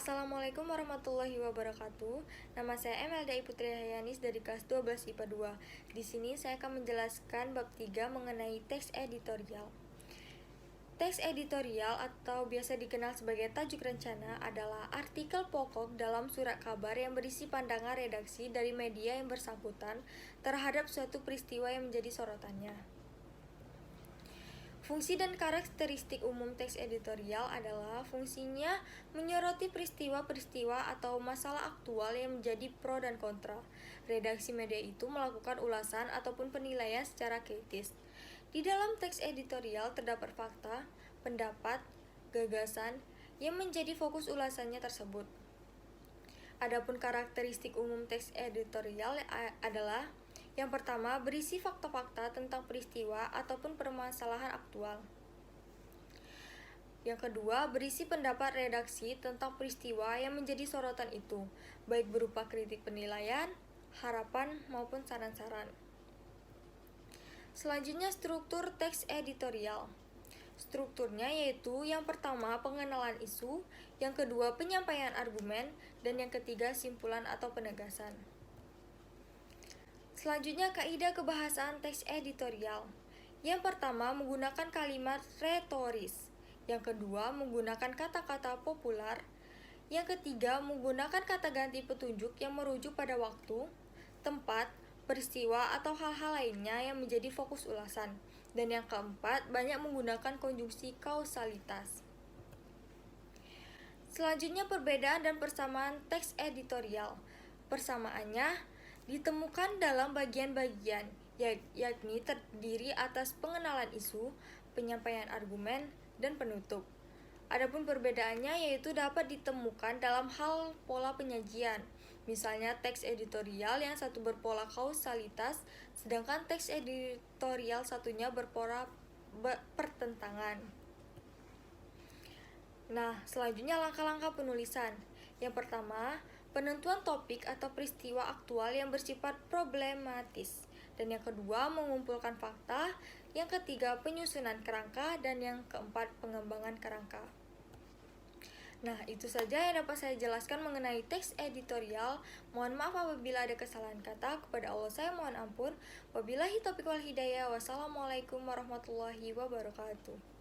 Assalamualaikum warahmatullahi wabarakatuh. Nama saya Emelda Putri Hayanis dari kelas 12 IPA 2. Di sini saya akan menjelaskan bab 3 mengenai teks editorial. Teks editorial atau biasa dikenal sebagai tajuk rencana adalah artikel pokok dalam surat kabar yang berisi pandangan redaksi dari media yang bersangkutan terhadap suatu peristiwa yang menjadi sorotannya. Fungsi dan karakteristik umum teks editorial adalah fungsinya menyoroti peristiwa-peristiwa atau masalah aktual yang menjadi pro dan kontra. Redaksi media itu melakukan ulasan ataupun penilaian secara kritis. Di dalam teks editorial terdapat fakta, pendapat, gagasan yang menjadi fokus ulasannya tersebut. Adapun karakteristik umum teks editorial adalah yang pertama, berisi fakta-fakta tentang peristiwa ataupun permasalahan aktual. Yang kedua, berisi pendapat redaksi tentang peristiwa yang menjadi sorotan itu, baik berupa kritik penilaian, harapan, maupun saran-saran. Selanjutnya, struktur teks editorial. Strukturnya yaitu yang pertama, pengenalan isu, yang kedua, penyampaian argumen, dan yang ketiga, simpulan atau penegasan. Selanjutnya, kaidah kebahasaan teks editorial. Yang pertama, menggunakan kalimat retoris. Yang kedua, menggunakan kata-kata populer. Yang ketiga, menggunakan kata ganti petunjuk yang merujuk pada waktu, tempat, peristiwa, atau hal-hal lainnya yang menjadi fokus ulasan. Dan yang keempat, banyak menggunakan konjungsi kausalitas. Selanjutnya, perbedaan dan persamaan teks editorial. Persamaannya ditemukan dalam bagian-bagian, yakni terdiri atas pengenalan isu, penyampaian argumen, dan penutup. Adapun perbedaannya yaitu dapat ditemukan dalam hal pola penyajian. Misalnya teks editorial yang satu berpola kausalitas, sedangkan teks editorial satunya berpola pertentangan. Nah, selanjutnya langkah-langkah penulisan. Yang pertama, penentuan topik atau peristiwa aktual yang bersifat problematis. Dan yang kedua, mengumpulkan fakta. Yang ketiga, penyusunan kerangka. Dan yang keempat, pengembangan kerangka. Nah, itu saja yang dapat saya jelaskan mengenai teks editorial. Mohon maaf apabila ada kesalahan kata. Kepada Allah saya mohon ampun. Wabillahi taufiq wal hidayah. Wassalamualaikum warahmatullahi wabarakatuh.